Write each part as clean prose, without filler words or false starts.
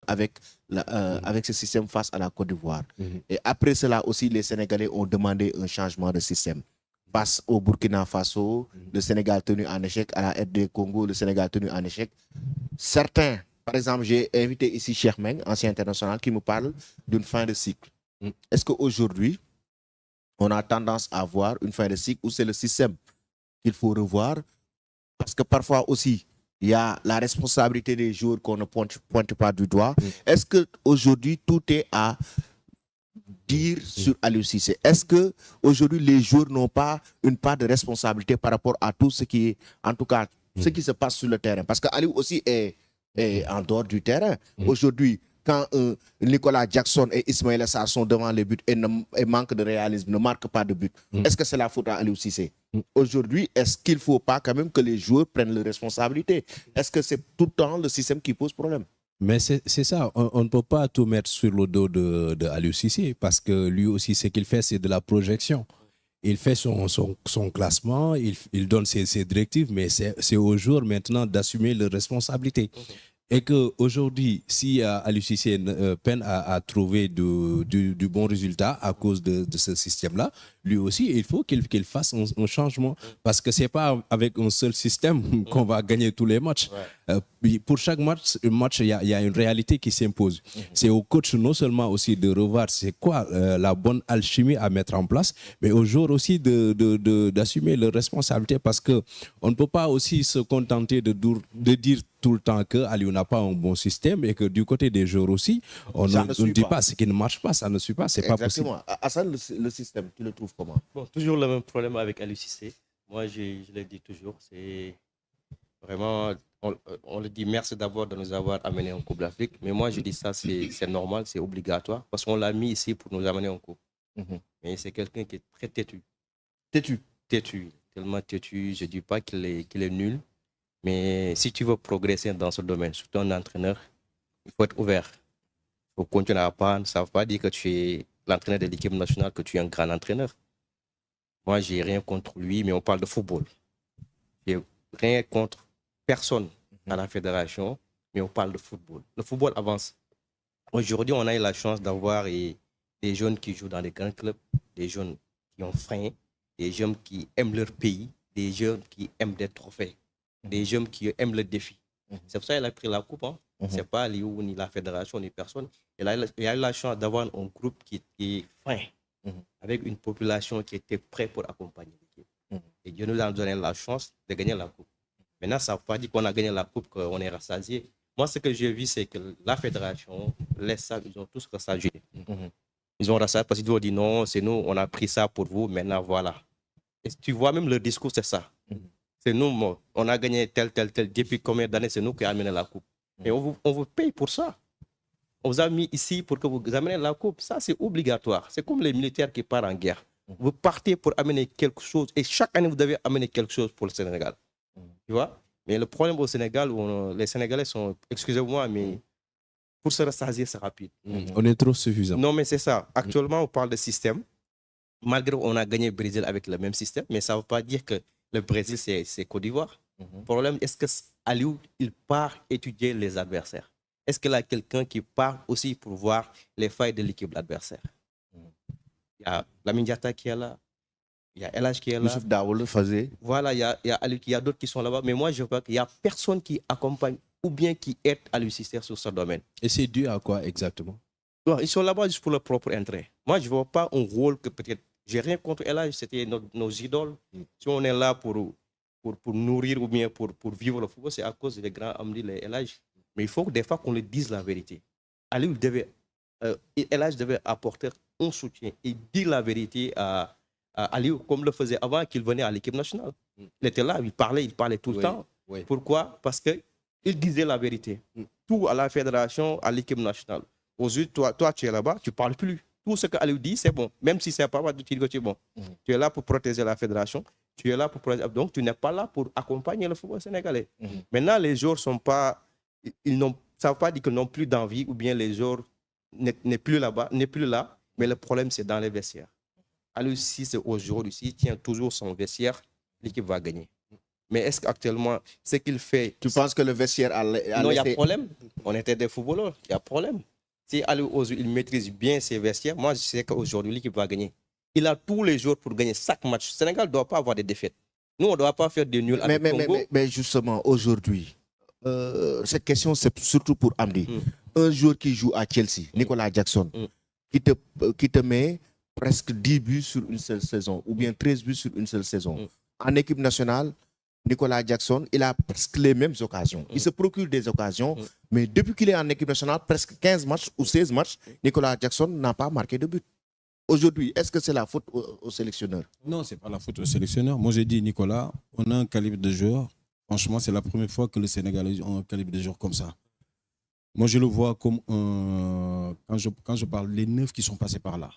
avec ce système face à la Côte d'Ivoire. Et après cela aussi, les Sénégalais ont demandé un changement de système. Face au Burkina Faso, le Sénégal tenu en échec, à la RD Congo, le Sénégal tenu en échec. Certains, par exemple, j'ai invité ici Cheikh Meng, ancien international, qui me parle d'une fin de cycle. Est-ce qu'aujourd'hui, on a tendance à voir une fin de cycle où c'est le système qu'il faut revoir? Parce que parfois aussi, il y a la responsabilité des joueurs qu'on ne pointe pas du doigt. Est-ce qu'aujourd'hui, tout est à dire sur Aliou Cissé? Est-ce qu'aujourd'hui, les joueurs n'ont pas une part de responsabilité par rapport à tout ce qui est, en tout cas, ce qui se passe sur le terrain? Parce qu'Aliou aussi est en dehors du terrain. Aujourd'hui, quand Nicolas Jackson et Ismaël Sarr sont devant les buts et manquent de réalisme, ne marquent pas de but, est-ce que c'est la faute à Aliou Cissé? Aujourd'hui, est-ce qu'il ne faut pas quand même que les joueurs prennent leurs responsabilités? Est-ce que c'est tout le temps le système qui pose problème? Mais c'est ça, on ne peut pas tout mettre sur le dos de Aliou Cissé, parce que lui aussi, ce qu'il fait, c'est de la projection. Il fait son classement, il donne ses directives, mais c'est aux joueurs maintenant d'assumer leurs responsabilités. Et qu'aujourd'hui, si Aliou Cissé peine à trouver du bon résultat à cause de ce système-là, lui aussi, il faut qu'il fasse un changement. Parce que ce n'est pas avec un seul système qu'on va gagner tous les matchs. Pour chaque match, il y a une réalité qui s'impose. C'est au coach non seulement aussi de revoir c'est quoi la bonne alchimie à mettre en place, mais aux joueurs aussi d'assumer leurs responsabilités, parce qu'on ne peut pas aussi se contenter de dire tout le temps que Aliou n'a pas un bon système, et que du côté des joueurs aussi, on ne dit pas ce qui ne marche pas, ça ne suit pas, c'est pas possible. Exactement. Hassan, le système, tu le trouves comment? Bon, toujours le même problème avec Aliou Cissé. Moi, je le dis toujours, c'est vraiment, on le dit merci d'abord de nous avoir amené en Coupe d'Afrique, mais moi je dis ça, c'est normal, c'est obligatoire, parce qu'on l'a mis ici pour nous amener en Coupe. Mais c'est quelqu'un qui est très têtu. Têtu, tellement têtu. Je ne dis pas qu'il est nul, mais si tu veux progresser dans ce domaine, surtout un entraîneur, il faut être ouvert. Il faut continuer à apprendre. Ça ne veut pas dire que tu es l'entraîneur de l'équipe nationale, que tu es un grand entraîneur. Moi, je n'ai rien contre lui, mais on parle de football. Je n'ai rien contre personne à la fédération, mais on parle de football. Le football avance. Aujourd'hui, on a eu la chance d'avoir des jeunes qui jouent dans des grands clubs, des jeunes qui ont faim, des jeunes qui aiment leur pays, des jeunes qui aiment des trophées, des jeunes qui aiment le défi. C'est pour ça qu'il a pris la coupe. Ce n'est pas Aliou, ni la fédération, ni personne. Il a eu la chance d'avoir un groupe qui est fin, avec une population qui était prête pour accompagner l'équipe. Et Dieu nous a donné la chance de gagner la coupe. Maintenant, ça ne veut pas dire qu'on a gagné la coupe, qu'on est rassasié. Moi, ce que j'ai vu, c'est que la fédération, les sables, ils ont tous rassasié. Ils ont rassasié parce qu'ils ont dit non, c'est nous, on a pris ça pour vous, maintenant voilà. Et tu vois, même le discours, c'est ça. C'est nous, on a gagné tel. Depuis combien d'années, c'est nous qui avons amené la coupe. Et on vous paye pour ça. On vous a mis ici pour que vous ameniez la coupe. Ça, c'est obligatoire. C'est comme les militaires qui partent en guerre. Vous partez pour amener quelque chose et chaque année, vous devez amener quelque chose pour le Sénégal. Tu vois? Mais le problème au Sénégal, les Sénégalais sont, excusez-moi, mais pour se rassasier, c'est rapide. On est trop suffisant. Non, mais c'est ça. Actuellement, on parle de système. Malgré qu'on a gagné le Brésil avec le même système, mais ça ne veut pas dire que le Brésil, c'est Côte d'Ivoire. Le problème, est-ce que Aliou, il part étudier les adversaires? Est-ce qu'il y a quelqu'un qui part aussi pour voir les failles de l'équipe adversaire? Il y a Lamine Diatta qui est là. Il y a El Hadj qui est là. Youssouf Daoul faisait. Voilà, il y a Aliou, il y a d'autres qui sont là-bas. Mais moi, je vois qu'il n'y a personne qui accompagne ou bien qui aide Aliou Cissé sur ce domaine. Et c'est dû à quoi exactement? Ils sont là-bas juste pour leur propre intérêt. Moi, je ne vois pas un rôle que peut-être... J'ai rien contre El Hadj, c'était nos idoles. Si on est là pour nourrir ou bien pour vivre le football, c'est à cause des grands Amdi, les El Hadj. Mais il faut que des fois qu'on le dise la vérité. Aliou El Hadj devait apporter un soutien et dire la vérité à Aliou, comme le faisait avant qu'il venait à l'équipe nationale. Il était là, il parlait tout le temps. Pourquoi? Parce qu'il disait la vérité. Tout à la fédération, à l'équipe nationale. Aujourd'hui, toi, tu es là-bas, tu ne parles plus. Tout ce qu'Aliou dit, c'est bon. Même si ce n'est pas vrai, tu dis que tu es bon. Tu es là pour protéger la fédération. Tu es là pour protéger... Donc, tu n'es pas là pour accompagner le football sénégalais. Maintenant, les joueurs sont pas... Ça ne veut pas dire qu'ils n'ont plus d'envie ou bien les joueurs n'est plus là-bas, n'est plus là. Mais le problème, c'est dans les vestiaires. Aliou Cissé, aujourd'hui, s'il tient toujours son vestiaire, l'équipe va gagner. Mais est-ce qu'actuellement, ce qu'il fait... Tu penses que le vestiaire a Non, il y a laissé... problème. On était des footballeurs, il y a problème. Si il maîtrise bien ses vestiaires, moi je sais qu'aujourd'hui l'équipe va gagner. Il a tous les jours pour gagner chaque match. Le Sénégal ne doit pas avoir des défaites. Nous, on ne doit pas faire des nuls avec Congo. Mais justement, aujourd'hui, cette question, c'est surtout pour Amdi. Un joueur qui joue à Chelsea, Nicolas Jackson, qui te met presque 10 buts sur une seule saison, ou bien 13 buts sur une seule saison. En équipe nationale, Nicolas Jackson, il a presque les mêmes occasions. Il se procure des occasions, mais depuis qu'il est en équipe nationale, presque 15 matchs ou 16 matchs, Nicolas Jackson n'a pas marqué de but. Aujourd'hui, est-ce que c'est la faute au sélectionneur? Non, ce n'est pas la faute au sélectionneur. Moi, j'ai dit, Nicolas, on a un calibre de joueur. Franchement, c'est la première fois que le Sénégalais a un calibre de joueur comme ça. Moi, je le vois comme quand je parle, les 9 qui sont passés par là,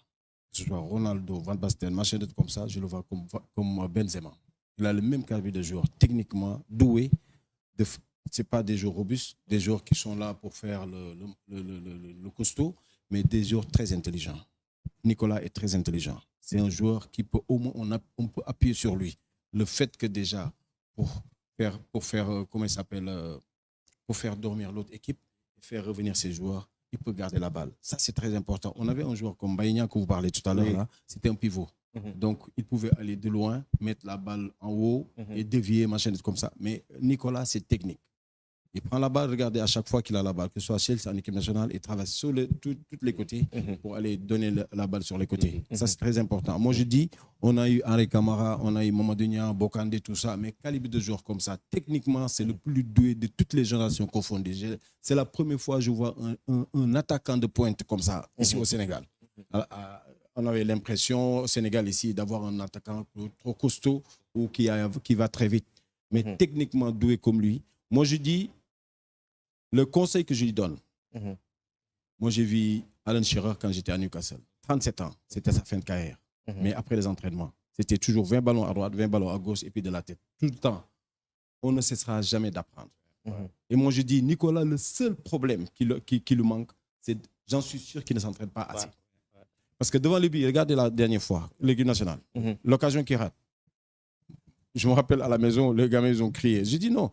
que ce soit Ronaldo, Van Basten, machin d'autres comme ça, je le vois comme Benzema. Il a le même calibre de joueur, techniquement doué. Ce n'est pas des joueurs robustes, des joueurs qui sont là pour faire le costaud, mais des joueurs très intelligents. Nicolas est très intelligent. C'est un joueur qui peut, au moins, on peut appuyer sur lui. Le fait que déjà, pour faire dormir l'autre équipe, faire revenir ses joueurs, il peut garder la balle. Ça, c'est très important. On avait un joueur comme Baïnia que vous parlez tout à l'heure, là, c'était un pivot. Donc, il pouvait aller de loin, mettre la balle en haut et dévier, machin, comme ça. Mais Nicolas, c'est technique. Il prend la balle, regardez, à chaque fois qu'il a la balle, que ce soit Chelsea en équipe nationale, il traverse sur tous les côtés pour aller donner la balle sur les côtés. Ça, c'est très important. Moi, je dis, on a eu Henri Camara, on a eu Mamadou Niang, Bokandé, tout ça, mais calibre de joueurs comme ça, techniquement, c'est le plus doué de toutes les générations confondues. C'est la première fois que je vois un attaquant de pointe comme ça, ici au Sénégal. On avait l'impression, au Sénégal, ici, d'avoir un attaquant trop costaud ou qui va très vite. Mais techniquement doué comme lui, moi, je dis, le conseil que je lui donne, moi j'ai vu Alan Shearer quand j'étais à Newcastle. 37 ans, c'était sa fin de carrière. Mais après les entraînements, c'était toujours 20 ballons à droite, 20 ballons à gauche et puis de la tête. Tout le temps. On ne cessera jamais d'apprendre. Et moi je dis, Nicolas, le seul problème qui lui manque, c'est, j'en suis sûr qu'il ne s'entraîne pas assez. Parce que devant le but, regardez la dernière fois, l'équipe nationale, l'occasion qu'il rate. Je me rappelle à la maison, les gamins ils ont crié. J'ai dit non,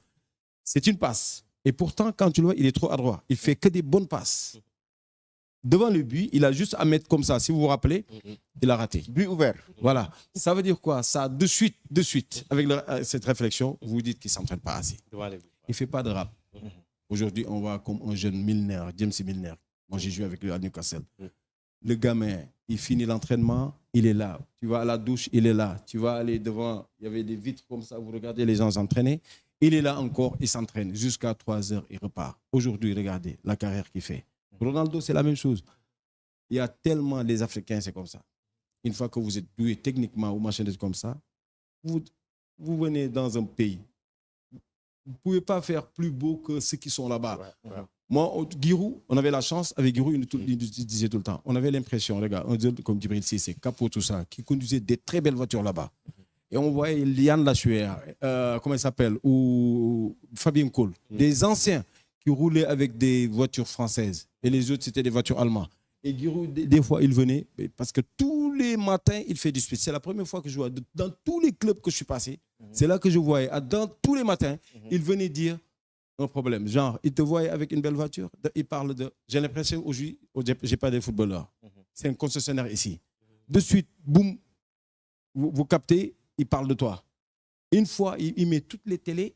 c'est une passe. Et pourtant, quand tu le vois, il est trop adroit. Il fait que des bonnes passes. Devant le but, il a juste à mettre comme ça. Si vous vous rappelez, il a raté. But ouvert. Voilà. Ça veut dire quoi? Ça, de suite, avec cette réflexion, vous vous dites qu'il ne s'entraîne pas assez. Il ne fait pas de rap. Aujourd'hui, on voit comme un jeune Milner, James Milner. Moi, j'ai joué avec lui à Newcastle. Le gamin, il finit l'entraînement, il est là. Tu vas à la douche, il est là. Tu vas aller devant, il y avait des vitres comme ça, vous regardez les gens s'entraîner. Il est là encore, il s'entraîne jusqu'à 3 heures, il repart. Aujourd'hui, regardez la carrière qu'il fait. Ronaldo, c'est la même chose. Il y a tellement, les Africains, c'est comme ça. Une fois que vous êtes doué techniquement ou machin comme ça, vous venez dans un pays. Vous ne pouvez pas faire plus beau que ceux qui sont là-bas. Moi, Giroud, on avait la chance, avec Giroud, il disait tout le temps, on avait l'impression, regarde, on disait comme Djibril Cissé, Capot, tout ça, qui conduisait des très belles voitures là-bas. Et on voyait Liane Lachuer, comment il s'appelle, ou Fabien Cole, des anciens qui roulaient avec des voitures françaises. Et les autres, c'était des voitures allemandes. Et Giroud, des fois, il venait, parce que tous les matins, il fait du speed. C'est la première fois que je vois, dans tous les clubs que je suis passé, c'est là que je voyais, dans tous les matins, il venait dire un problème. Genre, il te voyait avec une belle voiture, il parle de... J'ai l'impression, aujourd'hui, je n'ai pas de footballeurs. C'est un concessionnaire ici. De suite, boum, vous captez, il parle de toi. Une fois, il met toutes les télés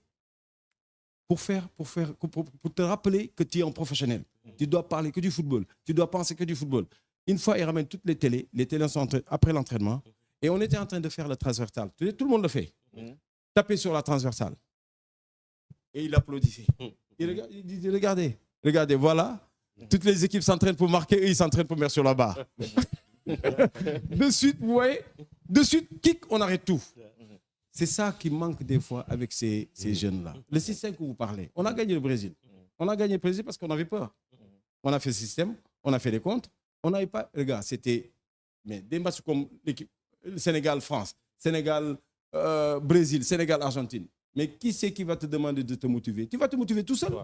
pour te rappeler que tu es un professionnel. Tu dois parler que du football. Tu dois penser que du football. Une fois, il ramène toutes les télés. Les télés sont après l'entraînement. Et on était en train de faire le transversal. Tout le monde le fait. Taper sur la transversale. Et il applaudissait. Il dit, regardez, voilà. Toutes les équipes s'entraînent pour marquer et ils s'entraînent pour mettre sur la barre. De suite, vous voyez, de suite, kick, on arrête tout. C'est ça qui manque des fois avec ces jeunes-là. Le système que vous parlez, on a gagné le Brésil. On a gagné le Brésil parce qu'on avait peur. On a fait le système, on a fait les comptes. On n'avait pas, regarde, c'était des matchs comme l'équipe Sénégal-France, Sénégal-Brésil, Sénégal-Argentine. Mais qui c'est qui va te demander de te motiver? Tu vas te motiver tout seul.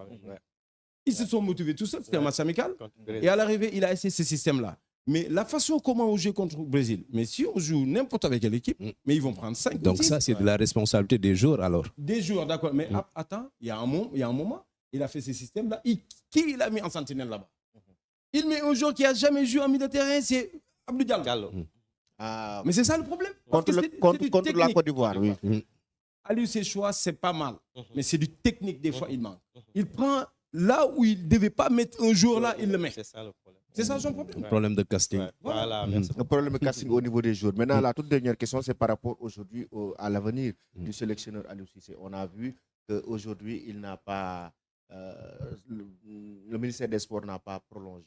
Ils se sont motivés tout seuls, c'était un match amical. Et à l'arrivée, il a essayé ce système-là. Mais la façon comment on joue contre le Brésil, mais si on joue n'importe avec quelle équipe, mais ils vont prendre 5. Donc ça, c'est de la responsabilité des joueurs alors. Des joueurs, d'accord. Mais attends, il y a un moment, il a fait ce système-là. Qui il a mis en sentinelle là-bas? Il met un joueur qui n'a jamais joué en milieu de terrain, c'est Abdou Diallo. Ah, Mais c'est ça le problème. contre la Côte d'Ivoire, oui. Aliou, ses choix, c'est pas mal. Mais c'est du technique, des fois, il manque. Il prend là où il ne devait pas mettre un jour là, il le met. C'est ça le problème. C'est ça son problème. Un problème de casting. Voilà, merci. Un problème de casting au niveau des joueurs. Maintenant, la toute dernière question, c'est par rapport aujourd'hui à l'avenir du sélectionneur Aliou Cissé. On a vu qu'aujourd'hui, il n'a pas. Le ministère des Sports n'a pas prolongé.